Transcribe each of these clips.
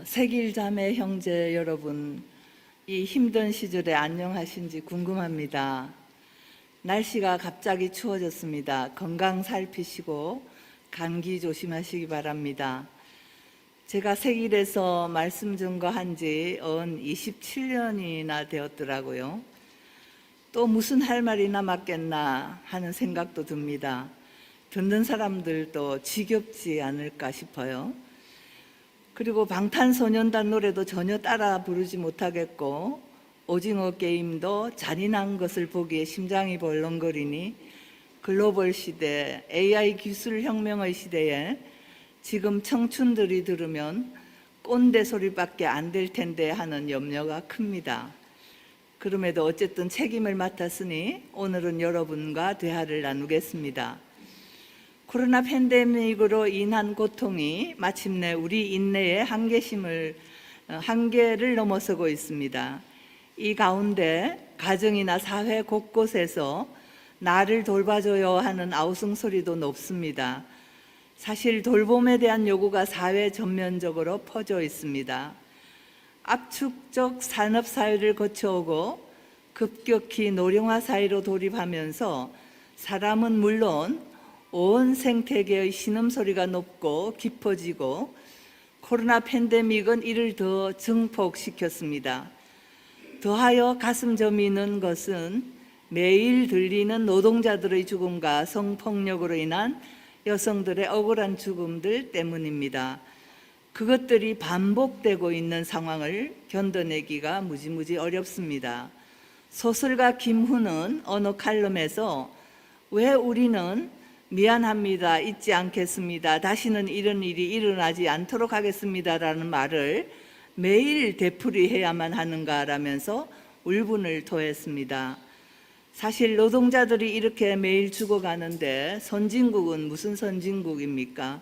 세길 자매 형제 여러분, 이 힘든 시절에 안녕하신지 궁금합니다. 날씨가 갑자기 추워졌습니다. 건강 살피시고 감기 조심하시기 바랍니다. 제가 세길에서 말씀 증거한 지 27년이나 되었더라고요. 또 무슨 할 말이 남았겠나 하는 생각도 듭니다. 듣는 사람들도 지겹지 않을까 싶어요. 그리고 방탄소년단 노래도 전혀 따라 부르지 못하겠고, 오징어 게임도 잔인한 것을 보기에 심장이 벌렁거리니 글로벌 시대, AI 기술 혁명의 시대에 지금 청춘들이 들으면 꼰대 소리밖에 안 될 텐데 하는 염려가 큽니다. 그럼에도 어쨌든 책임을 맡았으니 오늘은 여러분과 대화를 나누겠습니다. 코로나 팬데믹으로 인한 고통이 마침내 우리 인내의 한계를 넘어서고 있습니다. 이 가운데 가정이나 사회 곳곳에서 나를 돌봐줘요 하는 아우성 소리도 높습니다. 사실 돌봄에 대한 요구가 사회 전면적으로 퍼져 있습니다. 압축적 산업사회를 거쳐오고 급격히 노령화 사회로 돌입하면서 사람은 물론 온 생태계의 신음소리가 높고 깊어지고, 코로나 팬데믹은 이를 더 증폭시켰습니다. 더하여 가슴 저미는 것은 매일 들리는 노동자들의 죽음과 성폭력으로 인한 여성들의 억울한 죽음들 때문입니다. 그것들이 반복되고 있는 상황을 견뎌내기가 무지무지 어렵습니다. 소설가 김훈은 어느 칼럼에서 왜 우리는 미안합니다, 잊지 않겠습니다, 다시는 이런 일이 일어나지 않도록 하겠습니다라는 말을 매일 되풀이해야만 하는가라면서 울분을 토했습니다. 사실 노동자들이 이렇게 매일 죽어가는데 선진국은 무슨 선진국입니까?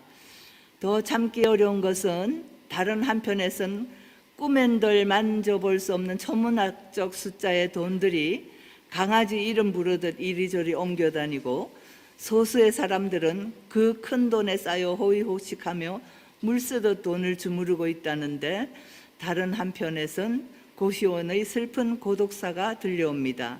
더 참기 어려운 것은 다른 한편에선 꿈엔들 만져볼 수 없는 천문학적 숫자의 돈들이 강아지 이름 부르듯 이리저리 옮겨다니고, 소수의 사람들은 그 큰 돈에 쌓여 호의호식하며 물쓰듯 돈을 주무르고 있다는데, 다른 한편에선 고시원의 슬픈 고독사가 들려옵니다.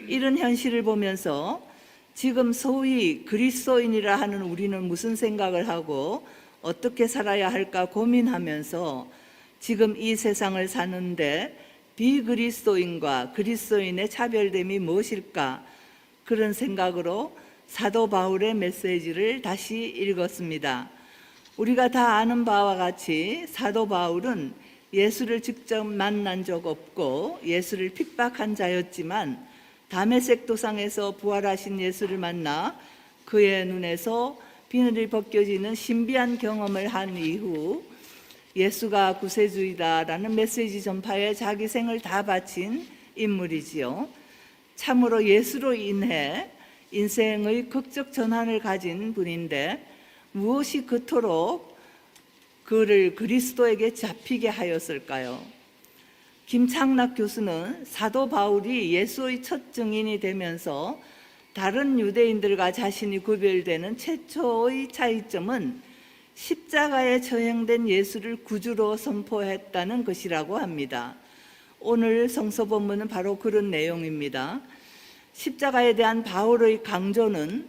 이런 현실을 보면서 지금 소위 그리스도인이라 하는 우리는 무슨 생각을 하고 어떻게 살아야 할까 고민하면서 지금 이 세상을 사는데 비그리스도인과 그리스도인의 차별됨이 무엇일까, 그런 생각으로 사도 바울의 메시지를 다시 읽었습니다. 우리가 다 아는 바와 같이 사도 바울은 예수를 직접 만난 적 없고 예수를 핍박한 자였지만, 다메섹 도상에서 부활하신 예수를 만나 그의 눈에서 비늘이 벗겨지는 신비한 경험을 한 이후 예수가 구세주이다라는 메시지 전파에 자기 생을 다 바친 인물이지요. 참으로 예수로 인해 인생의 극적 전환을 가진 분인데, 무엇이 그토록 그를 그리스도에게 잡히게 하였을까요? 김창락 교수는 사도 바울이 예수의 첫 증인이 되면서 다른 유대인들과 자신이 구별되는 최초의 차이점은 십자가에 처형된 예수를 구주로 선포했다는 것이라고 합니다. 오늘 성서 본문은 바로 그런 내용입니다. 십자가에 대한 바울의 강조는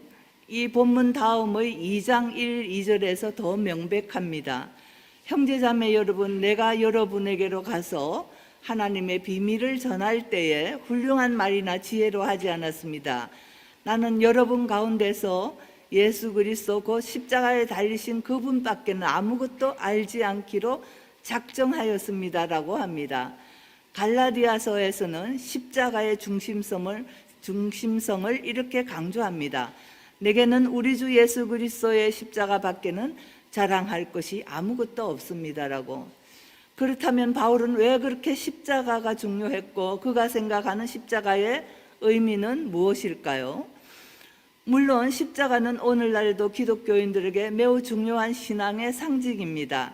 이 본문 다음의 2장 1, 2절에서 더 명백합니다. 형제자매 여러분, 내가 여러분에게로 가서 하나님의 비밀을 전할 때에 훌륭한 말이나 지혜로 하지 않았습니다. 나는 여러분 가운데서 예수 그리스도 곧 십자가에 달리신 그분밖에는 아무것도 알지 않기로 작정하였습니다라고 합니다. 갈라디아서에서는 십자가의 중심성을 이렇게 강조합니다. 내게는 우리 주 예수 그리스도의 십자가 밖에는 자랑할 것이 아무것도 없습니다라고. 그렇다면 바울은 왜 그렇게 십자가가 중요했고 그가 생각하는 십자가의 의미는 무엇일까요? 물론 십자가는 오늘날도 기독교인들에게 매우 중요한 신앙의 상징입니다.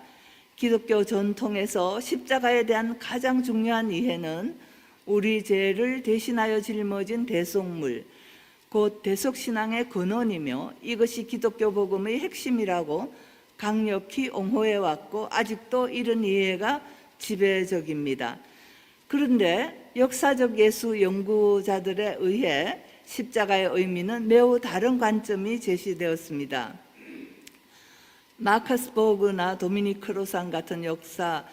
기독교 전통에서 십자가에 대한 가장 중요한 이해는 우리 죄를 대신하여 짊어진 대속물, 곧 대속신앙의 근원이며 이것이 기독교 복음의 핵심이라고 강력히 옹호해 왔고 아직도 이런 이해가 지배적입니다. 그런데 역사적 예수 연구자들에 의해 십자가의 의미는 매우 다른 관점이 제시되었습니다. 마커스 보그나 도미닉 크로산 같은 역사적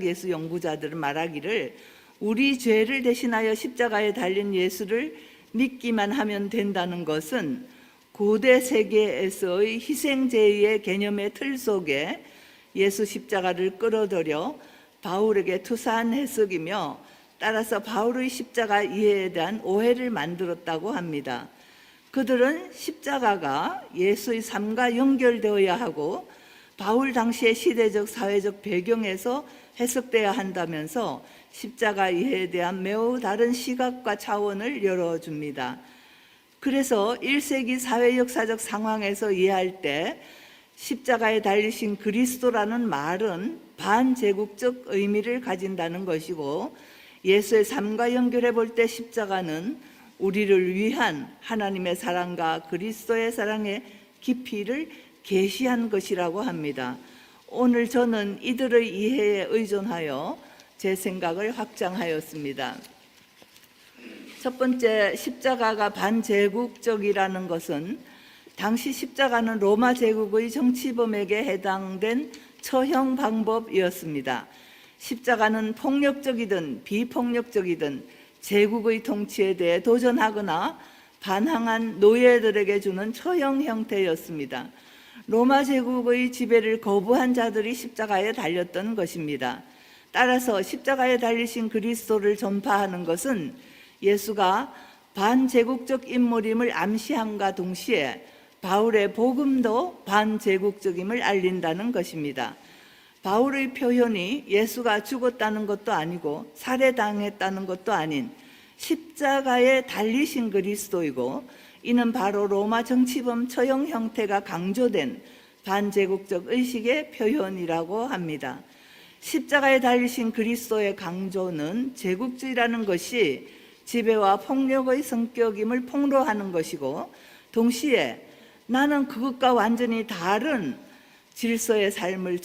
예수 연구자들은 말하기를 우리 죄를 대신하여 십자가에 달린 예수를 믿기만 하면 된다는 것은 고대 세계에서의 희생제의 개념의 틀 속에 예수 십자가를 끌어들여 바울에게 투사한 해석이며 따라서 바울의 십자가 이해에 대한 오해를 만들었다고 합니다. 그들은 십자가가 예수의 삶과 연결되어야 하고 바울 당시의 시대적 사회적 배경에서 해석돼야 한다면서 십자가 이해에 대한 매우 다른 시각과 차원을 열어줍니다. 그래서 1세기 사회 역사적 상황에서 이해할 때 십자가에 달리신 그리스도라는 말은 반제국적 의미를 가진다는 것이고 예수의 삶과 연결해 볼 때 십자가는 우리를 위한 하나님의 사랑과 그리스도의 사랑의 깊이를 계시한 것이라고 합니다. 오늘 저는 이들의 이해에 의존하여 제 생각을 확장하였습니다. 첫 번째, 십자가가 반제국적이라는 것은 당시 십자가는 로마 제국의 정치범에게 해당된 처형 방법이었습니다. 십자가는 폭력적이든 비폭력적이든 제국의 통치에 대해 도전하거나 반항한 노예들에게 주는 처형 형태였습니다. 로마 제국의 지배를 거부한 자들이 십자가에 달렸던 것입니다. 따라서 십자가에 달리신 그리스도를 전파하는 것은 예수가 반제국적 인물임을 암시함과 동시에 바울의 복음도 반제국적임을 알린다는 것입니다. 바울의 표현이 예수가 죽었다는 것도 아니고 살해당했다는 것도 아닌 십자가에 달리신 그리스도이고 이는 바로 로마 정치범 처형 형태가 강조된 반제국적 의식의 표현이라고 합니다. 십자가에 달리신 그리스도의 강조는 제국주의라는 것이 지배와 폭력의 성격임을 폭로하는 것이고 동시에 나는 그것과 완전히 다른 질서의 삶을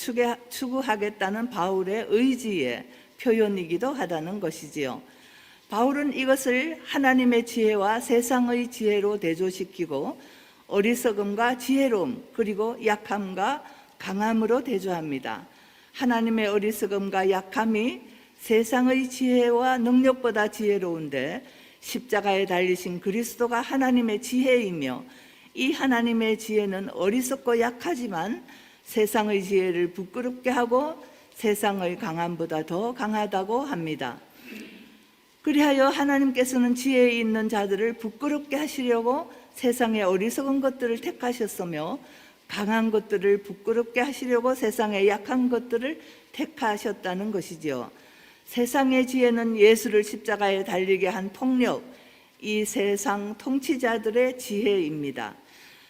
추구하겠다는 바울의 의지의 표현이기도 하다는 것이지요. 바울은 이것을 하나님의 지혜와 세상의 지혜로 대조시키고 어리석음과 지혜로움 그리고 약함과 강함으로 대조합니다. 하나님의 어리석음과 약함이 세상의 지혜와 능력보다 지혜로운데 십자가에 달리신 그리스도가 하나님의 지혜이며 이 하나님의 지혜는 어리석고 약하지만 세상의 지혜를 부끄럽게 하고 세상의 강함보다 더 강하다고 합니다. 그리하여 하나님께서는 지혜 있는 자들을 부끄럽게 하시려고 세상의 어리석은 것들을 택하셨으며 강한 것들을 부끄럽게 하시려고 세상의 약한 것들을 택하셨다는 것이지요. 세상의 지혜는 예수를 십자가에 달리게 한 폭력, 이 세상 통치자들의 지혜입니다.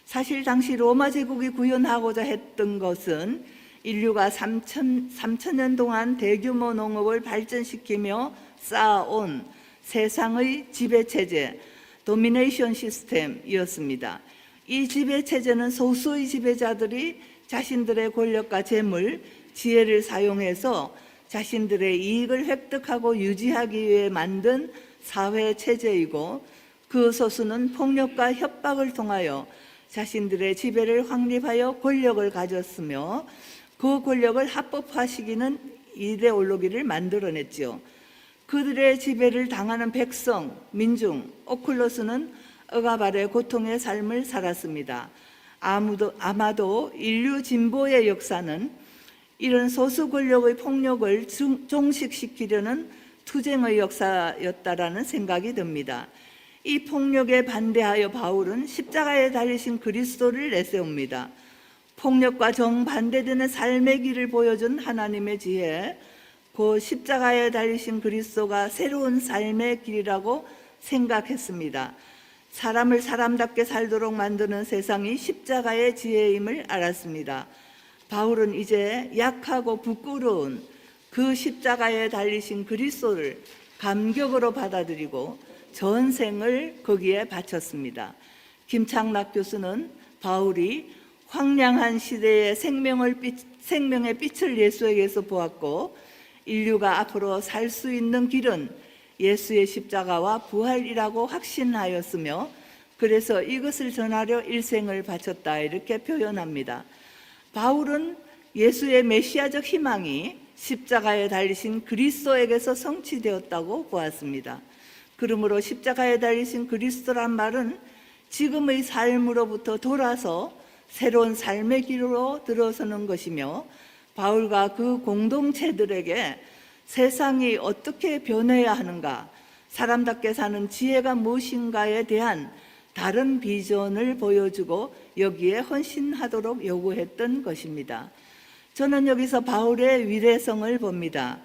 사실 당시 로마 제국이 구현하고자 했던 것은 인류가 3,000년 동안 대규모 농업을 발전시키며 쌓아온 세상의 지배체제, 도미네이션 시스템이었습니다. 이 지배체제는 소수의 지배자들이 자신들의 권력과 재물, 지혜를 사용해서 자신들의 이익을 획득하고 유지하기 위해 만든 사회체제이고 그 소수는 폭력과 협박을 통하여 자신들의 지배를 확립하여 권력을 가졌으며 그 권력을 합법화시키는 이데올로기를 만들어냈죠. 그들의 지배를 당하는 백성, 민중, 오클로스는 억압 아래 고통의 삶을 살았습니다. 아마도 인류 진보의 역사는 이런 소수 권력의 폭력을 종식시키려는 투쟁의 역사였다라는 생각이 듭니다. 이 폭력에 반대하여 바울은 십자가에 달리신 그리스도를 내세웁니다. 폭력과 정반대되는 삶의 길을 보여준 하나님의 지혜, 그 십자가에 달리신 그리스도가 새로운 삶의 길이라고 생각했습니다. 사람을 사람답게 살도록 만드는 세상이 십자가의 지혜임을 알았습니다. 바울은 이제 약하고 부끄러운 그 십자가에 달리신 그리스도를 감격으로 받아들이고 전생을 거기에 바쳤습니다. 김창락 교수는 바울이 황량한 시대에 생명의 빛을 예수에게서 보았고, 인류가 앞으로 살 수 있는 길은 예수의 십자가와 부활이라고 확신하였으며, 그래서 이것을 전하려 일생을 바쳤다, 이렇게 표현합니다. 바울은 예수의 메시아적 희망이 십자가에 달리신 그리스도에게서 성취되었다고 보았습니다. 그러므로 십자가에 달리신 그리스도란 말은 지금의 삶으로부터 돌아서 새로운 삶의 길로 들어서는 것이며, 바울과 그 공동체들에게 세상이 어떻게 변해야 하는가, 사람답게 사는 지혜가 무엇인가에 대한 다른 비전을 보여주고 여기에 헌신하도록 요구했던 것입니다. 저는 여기서 바울의 위대성을 봅니다.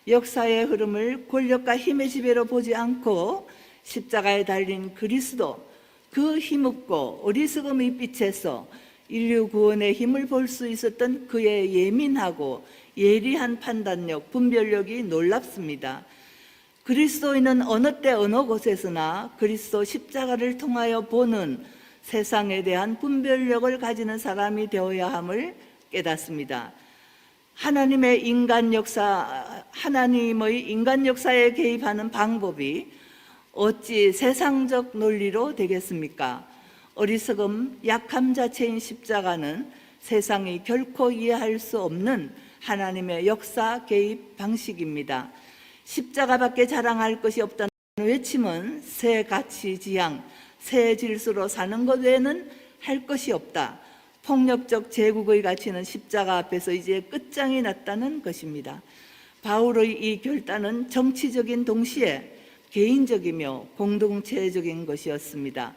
역사의 흐름을 권력과 힘의 지배로 보지 않고 십자가에 달린 그리스도, 그 힘없고 어리석음의 빛에서 인류 구원의 힘을 볼 수 있었던 그의 예민하고 예리한 판단력, 분별력이 놀랍습니다. 그리스도인은 어느 때 어느 곳에서나 그리스도 십자가를 통하여 보는 세상에 대한 분별력을 가지는 사람이 되어야 함을 깨닫습니다. 하나님의 인간 역사에 개입하는 방법이 어찌 세상적 논리로 되겠습니까? 어리석음, 약함 자체인 십자가는 세상이 결코 이해할 수 없는 하나님의 역사 개입 방식입니다. 십자가밖에 자랑할 것이 없다는 외침은 새 가치 지향, 새 질서로 사는 것 외에는 할 것이 없다. 폭력적 제국의 가치는 십자가 앞에서 이제 끝장이 났다는 것입니다. 바울의 이 결단은 정치적인 동시에 개인적이며 공동체적인 것이었습니다.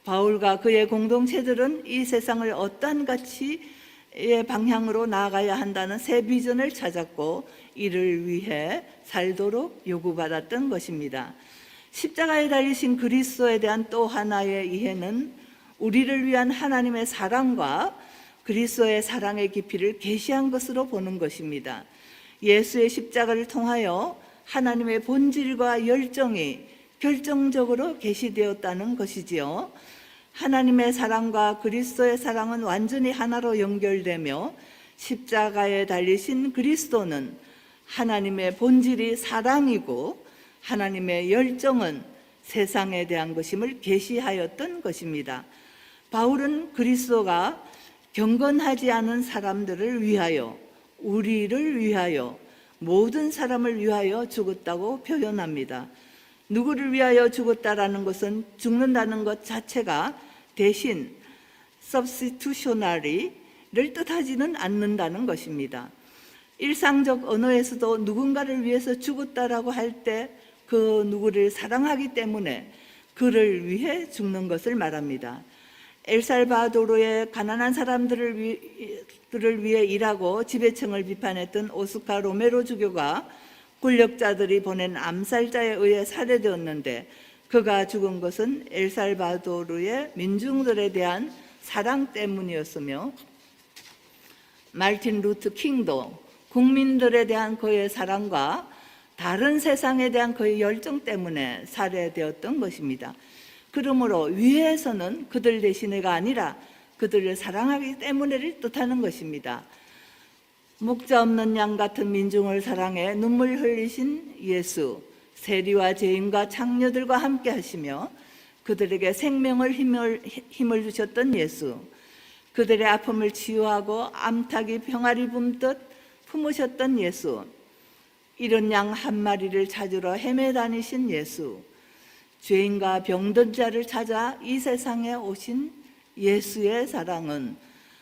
바울과 그의 공동체들은 이 세상을 어떠한 가치의 방향으로 나아가야 한다는 새 비전을 찾았고, 이를 위해 살도록 요구받았던 것입니다. 십자가에 달리신 그리스도에 대한 또 하나의 이해는 우리를 위한 하나님의 사랑과 그리스도의 사랑의 깊이를 계시한 것으로 보는 것입니다. 예수의 십자가를 통하여 하나님의 본질과 열정이 결정적으로 계시되었다는 것이지요. 하나님의 사랑과 그리스도의 사랑은 완전히 하나로 연결되며, 십자가에 달리신 그리스도는 하나님의 본질이 사랑이고 하나님의 열정은 세상에 대한 것임을 계시하였던 것입니다. 바울은 그리스도가 경건하지 않은 사람들을 위하여, 우리를 위하여, 모든 사람을 위하여 죽었다고 표현합니다. 누구를 위하여 죽었다라는 것은 죽는다는 것 자체가 대신 substitutionary를 뜻하지는 않는다는 것입니다. 일상적 언어에서도 누군가를 위해서 죽었다라고 할 때 그 누구를 사랑하기 때문에 그를 위해 죽는 것을 말합니다. 엘살바도르의 가난한 사람들을 위해 일하고 지배층을 비판했던 오스카 로메로 주교가 권력자들이 보낸 암살자에 의해 살해되었는데, 그가 죽은 것은 엘살바도르의 민중들에 대한 사랑 때문이었으며, 마르틴 루터 킹도 국민들에 대한 그의 사랑과 다른 세상에 대한 그의 열정 때문에 살해되었던 것입니다. 그러므로 위에서는 그들 대신에가 아니라 그들을 사랑하기 때문에를 뜻하는 것입니다. 목자 없는 양 같은 민중을 사랑해 눈물 흘리신 예수, 세리와 죄인과 창녀들과 함께 하시며 그들에게 생명을 힘을 주셨던 예수, 그들의 아픔을 치유하고 암탉이 평화를 붐듯 품으셨던 예수, 이런 양 한 마리를 찾으러 헤매 다니신 예수, 죄인과 병든 자를 찾아 이 세상에 오신 예수의 사랑은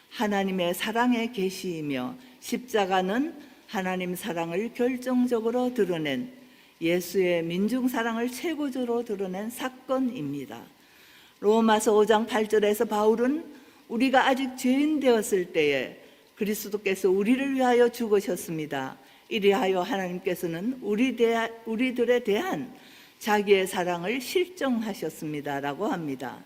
하나님의 사랑의 계시이며, 십자가는 하나님 사랑을 결정적으로 드러낸, 예수의 민중 사랑을 최고조로 드러낸 사건입니다. 로마서 5장 8절에서 바울은 우리가 아직 죄인 되었을 때에 그리스도께서 우리를 위하여 죽으셨습니다. 이리하여 하나님께서는 우리들에 대한 자기의 사랑을 실정하셨습니다라고 합니다.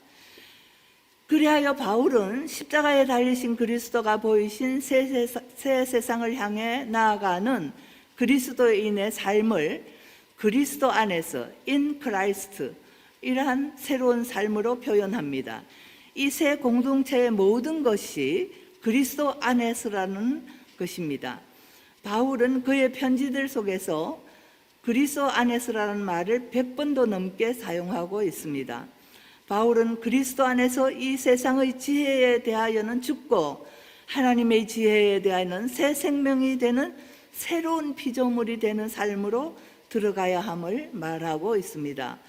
그리하여 바울은 십자가에 달리신 그리스도가 보이신 새 세상을 향해 나아가는 그리스도인의 삶을 그리스도 안에서 in Christ 이러한 새로운 삶으로 표현합니다. 이 새 공동체의 모든 것이 그리스도 안에서라는 것입니다. 바울은 그의 편지들 속에서 그리스도 안에서라는 말을 100번도 넘게 사용하고 있습니다. 바울은 그리스도 안에서 이 세상의 지혜에 대하여는 죽고 하나님의 지혜에 대하여는 새 생명이 되는 새로운 피조물이 되는 삶으로 들어가야 함을 말하고 있습니다.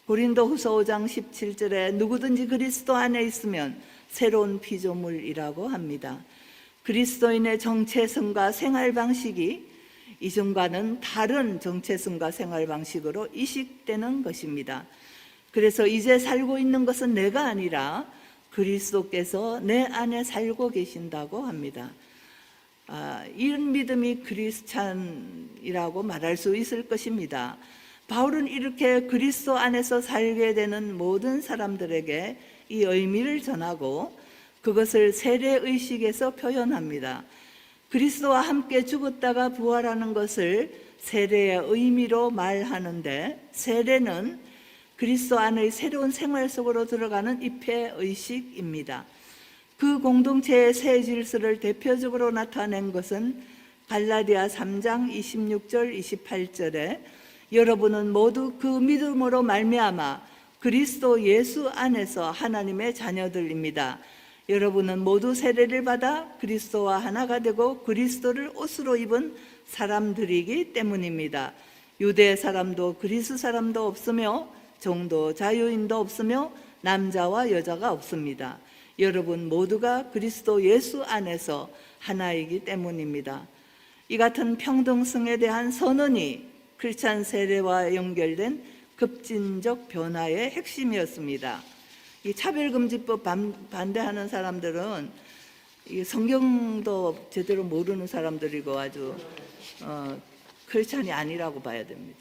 고린도후서 5장 17절에 누구든지 그리스도 안에 있으면 새로운 피조물이라고 합니다. 그리스도인의 정체성과 생활 방식이 이전과는 다른 정체성과 생활 방식으로 이식되는 것입니다. 그래서 이제 살고 있는 것은 내가 아니라 그리스도께서 내 안에 살고 계신다고 합니다. 이런 믿음이 크리스찬이라고 말할 수 있을 것입니다. 바울은 이렇게 그리스도 안에서 살게 되는 모든 사람들에게 이 의미를 전하고 그것을 세례의식에서 표현합니다. 그리스도와 함께 죽었다가 부활하는 것을 세례의 의미로 말하는데, 세례는 그리스도 안의 새로운 생활 속으로 들어가는 입회의식입니다. 그 공동체의 새 질서를 대표적으로 나타낸 것은 갈라디아 3장 26절 28절에 여러분은 모두 그 믿음으로 말미암아 그리스도 예수 안에서 하나님의 자녀들입니다. 여러분은 모두 세례를 받아 그리스도와 하나가 되고 그리스도를 옷으로 입은 사람들이기 때문입니다. 유대 사람도 그리스 사람도 없으며 종도 자유인도 없으며 남자와 여자가 없습니다. 여러분 모두가 그리스도 예수 안에서 하나이기 때문입니다. 이 같은 평등성에 대한 선언이 크리스찬 세례와 연결된 급진적 변화의 핵심이었습니다. 이 차별금지법 반대하는 사람들은 이 성경도 제대로 모르는 사람들이고 아주 크리스찬이 아니라고 봐야 됩니다.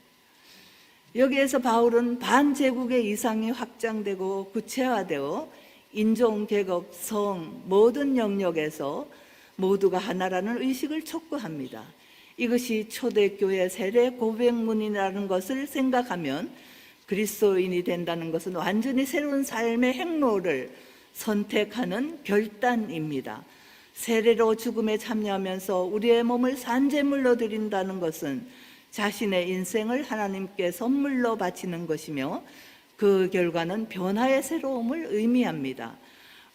여기에서 바울은 반제국의 이상이 확장되고 구체화되어 인종, 계급, 성 모든 영역에서 모두가 하나라는 의식을 촉구합니다. 이것이 초대교회 세례 고백문이라는 것을 생각하면 그리스도인이 된다는 것은 완전히 새로운 삶의 행로를 선택하는 결단입니다. 세례로 죽음에 참여하면서 우리의 몸을 산제물로 드린다는 것은 자신의 인생을 하나님께 선물로 바치는 것이며 그 결과는 변화의 새로움을 의미합니다.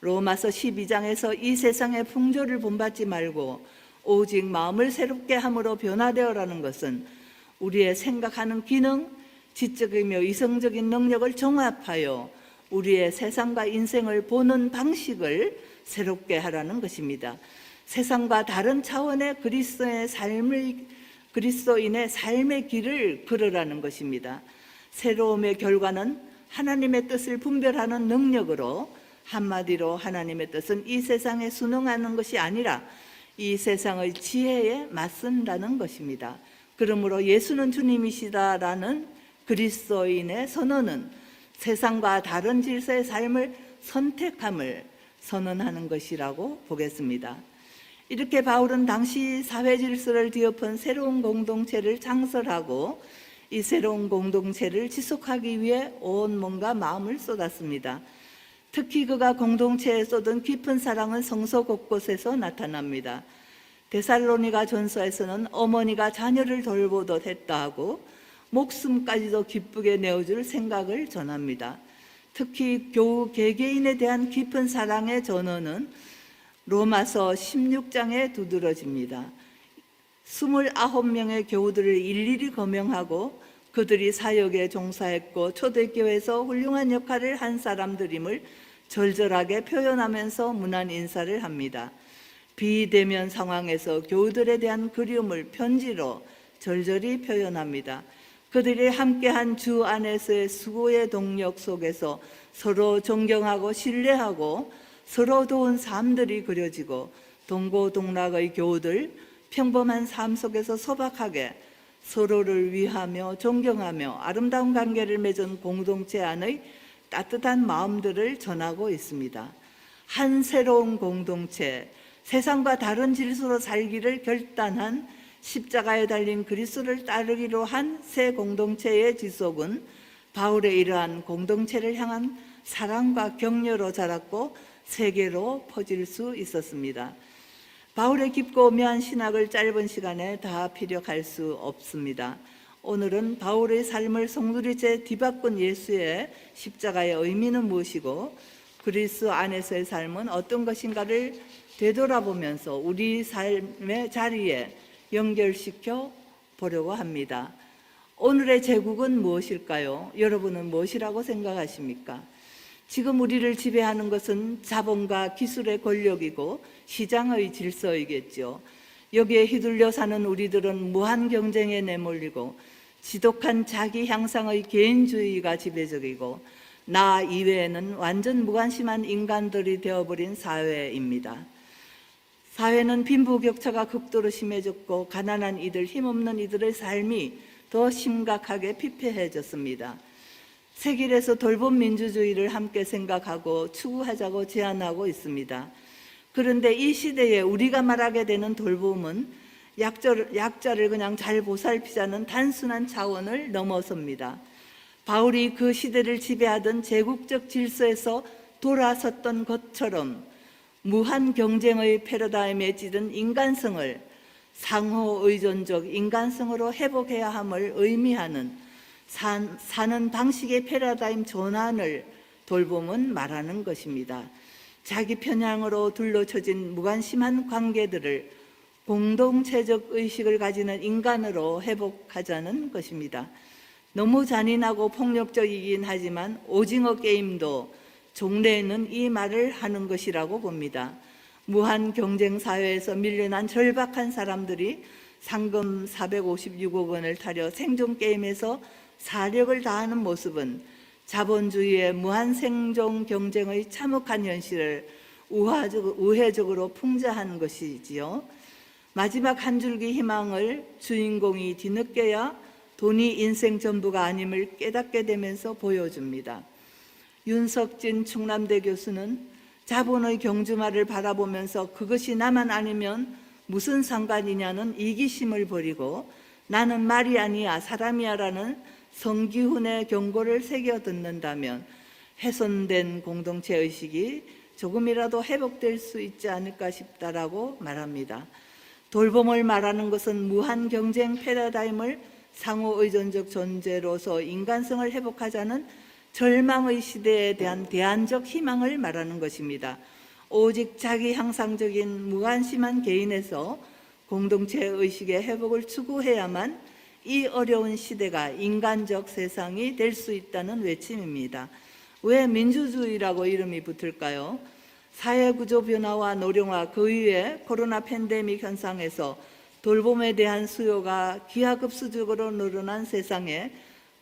로마서 12장에서 이 세상의 풍조를 본받지 말고 오직 마음을 새롭게 함으로 변화되어라는 것은 우리의 생각하는 기능, 지적이며 이성적인 능력을 종합하여 우리의 세상과 인생을 보는 방식을 새롭게 하라는 것입니다. 세상과 다른 차원의 그리스도인의 삶의 길을 걸으라는 것입니다. 새로움의 결과는 하나님의 뜻을 분별하는 능력으로, 한마디로 하나님의 뜻은 이 세상에 순응하는 것이 아니라 이 세상의 지혜에 맞선다는 것입니다. 그러므로 예수는 주님이시다라는 그리스도인의 선언은 세상과 다른 질서의 삶을 선택함을 선언하는 것이라고 보겠습니다. 이렇게 바울은 당시 사회 질서를 뒤엎은 새로운 공동체를 창설하고 이 새로운 공동체를 지속하기 위해 온 몸과 마음을 쏟았습니다. 특히 그가 공동체에 쏟은 깊은 사랑은 성서 곳곳에서 나타납니다. 데살로니가 전서에서는 어머니가 자녀를 돌보듯 했다 하고 목숨까지도 기쁘게 내어줄 생각을 전합니다. 특히 교우 개개인에 대한 깊은 사랑의 전언은 로마서 16장에 두드러집니다. 29명의 교우들을 일일이 거명하고 그들이 사역에 종사했고 초대교회에서 훌륭한 역할을 한 사람들임을 절절하게 표현하면서 문안 인사를 합니다. 비대면 상황에서 교우들에 대한 그리움을 편지로 절절히 표현합니다. 그들이 함께한 주 안에서의 수고의 동력 속에서 서로 존경하고 신뢰하고 서로 도운 삶들이 그려지고 동고동락의 교우들, 평범한 삶 속에서 소박하게 서로를 위하며 존경하며 아름다운 관계를 맺은 공동체 안의 따뜻한 마음들을 전하고 있습니다. 한 새로운 공동체, 세상과 다른 질서로 살기를 결단한 십자가에 달린 그리스도를 따르기로 한 새 공동체의 지속은 바울의 이러한 공동체를 향한 사랑과 격려로 자랐고 세계로 퍼질 수 있었습니다. 바울의 깊고 오묘한 신학을 짧은 시간에 다 피력할 수 없습니다. 오늘은 바울의 삶을 송두리째 뒤바꾼 예수의 십자가의 의미는 무엇이고 그리스도 안에서의 삶은 어떤 것인가를 되돌아보면서 우리 삶의 자리에 연결시켜 보려고 합니다. 오늘의 제국은 무엇일까요? 여러분은 무엇이라고 생각하십니까? 지금 우리를 지배하는 것은 자본과 기술의 권력이고 시장의 질서이겠죠. 여기에 휘둘려 사는 우리들은 무한 경쟁에 내몰리고 지독한 자기 향상의 개인주의가 지배적이고 나 이외에는 완전 무관심한 인간들이 되어버린 사회입니다. 사회는 빈부격차가 극도로 심해졌고 가난한 이들, 힘없는 이들의 삶이 더 심각하게 피폐해졌습니다. 세길에서 돌봄 민주주의를 함께 생각하고 추구하자고 제안하고 있습니다. 그런데 이 시대에 우리가 말하게 되는 돌봄은 약자를 그냥 잘 보살피자는 단순한 차원을 넘어섭니다. 바울이 그 시대를 지배하던 제국적 질서에서 돌아섰던 것처럼 무한 경쟁의 패러다임에 찌든 인간성을 상호 의존적 인간성으로 회복해야 함을 의미하는 사는 방식의 패러다임 전환을 돌봄은 말하는 것입니다. 자기 편향으로 둘러쳐진 무관심한 관계들을 공동체적 의식을 가지는 인간으로 회복하자는 것입니다. 너무 잔인하고 폭력적이긴 하지만 오징어 게임도 종래에는 이 말을 하는 것이라고 봅니다. 무한 경쟁 사회에서 밀려난 절박한 사람들이 상금 456억 원을 타려 생존 게임에서 사력을 다하는 모습은 자본주의의 무한 생존 경쟁의 참혹한 현실을 우회적으로 풍자한 것이지요. 마지막 한 줄기 희망을 주인공이 뒤늦게야 돈이 인생 전부가 아님을 깨닫게 되면서 보여줍니다. 윤석진 충남대 교수는 자본의 경주마를 바라보면서 그것이 나만 아니면 무슨 상관이냐는 이기심을 버리고 나는 말이 아니야 사람이야 라는 성기훈의 경고를 새겨 듣는다면 훼손된 공동체의식이 조금이라도 회복될 수 있지 않을까 싶다라고 말합니다. 돌봄을 말하는 것은 무한 경쟁 패러다임을 상호 의존적 존재로서 인간성을 회복하자는 절망의 시대에 대한 대안적 희망을 말하는 것입니다. 오직 자기 향상적인 무관심한 개인에서 공동체 의식의 회복을 추구해야만 이 어려운 시대가 인간적 세상이 될 수 있다는 외침입니다. 왜 민주주의라고 이름이 붙을까요? 사회구조 변화와 노령화, 그 위에 코로나 팬데믹 현상에서 돌봄에 대한 수요가 기하급수적으로 늘어난 세상에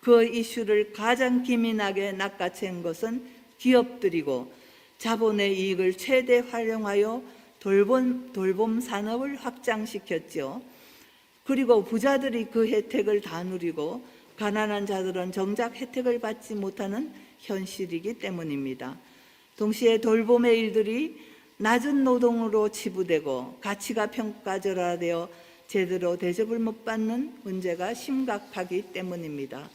그 이슈를 가장 기민하게 낚아챈 것은 기업들이고 자본의 이익을 최대 활용하여 돌봄 산업을 확장시켰죠. 그리고 부자들이 그 혜택을 다 누리고 가난한 자들은 정작 혜택을 받지 못하는 현실이기 때문입니다. 동시에 돌봄의 일들이 낮은 노동으로 치부되고 가치가 평가절하되어 제대로 대접을 못 받는 문제가 심각하기 때문입니다.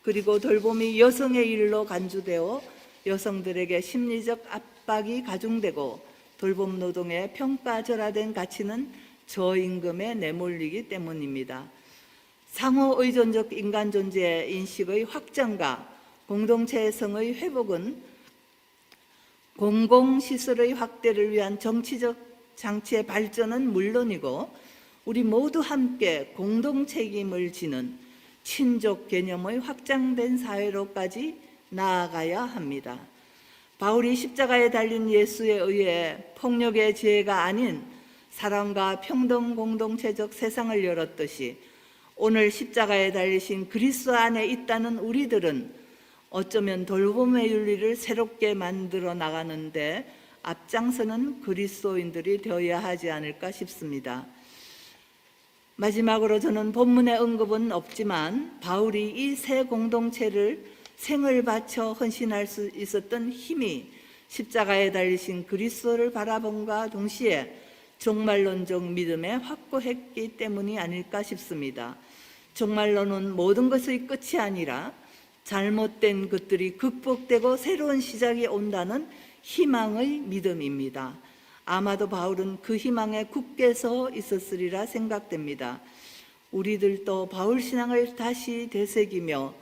그리고 돌봄이 여성의 일로 간주되어 여성들에게 심리적 압박이 가중되고 돌봄 노동의 평가절하된 가치는 저임금에 내몰리기 때문입니다. 상호 의존적 인간 존재 인식의 확장과 공동체성의 회복은 공공시설의 확대를 위한 정치적 장치의 발전은 물론이고 우리 모두 함께 공동책임을 지는 친족 개념의 확장된 사회로까지 나아가야 합니다. 바울이 십자가에 달린 예수에 의해 폭력의 지혜가 아닌 사랑과 평등 공동체적 세상을 열었듯이 오늘 십자가에 달리신 그리스도 안에 있다는 우리들은 어쩌면 돌봄의 윤리를 새롭게 만들어 나가는데 앞장서는 그리스도인들이 되어야 하지 않을까 싶습니다. 마지막으로 저는 본문의 언급은 없지만 바울이 이 새 공동체를 생을 바쳐 헌신할 수 있었던 힘이 십자가에 달리신 그리스도를 바라본과 동시에 종말론적 믿음에 확고했기 때문이 아닐까 싶습니다. 종말론은 모든 것의 끝이 아니라 잘못된 것들이 극복되고 새로운 시작이 온다는 희망의 믿음입니다. 아마도 바울은 그 희망에 굳게 서 있었으리라 생각됩니다. 우리들도 바울 신앙을 다시 되새기며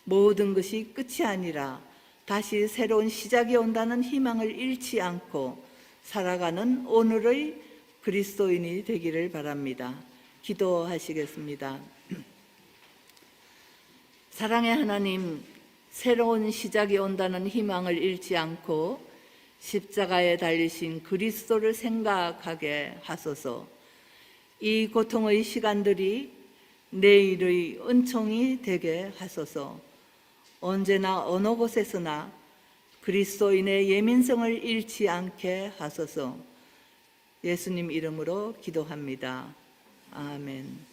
모든 것이 끝이 아니라 다시 새로운 시작이 온다는 희망을 잃지 않고 살아가는 오늘의 그리스도인이 되기를 바랍니다. 기도하시겠습니다. 사랑의 하나님, 새로운 시작이 온다는 희망을 잃지 않고 십자가에 달리신 그리스도를 생각하게 하소서. 이 고통의 시간들이 내일의 은총이 되게 하소서. 언제나 어느 곳에서나 그리스도인의 예민성을 잃지 않게 하소서. 예수님 이름으로 기도합니다. 아멘.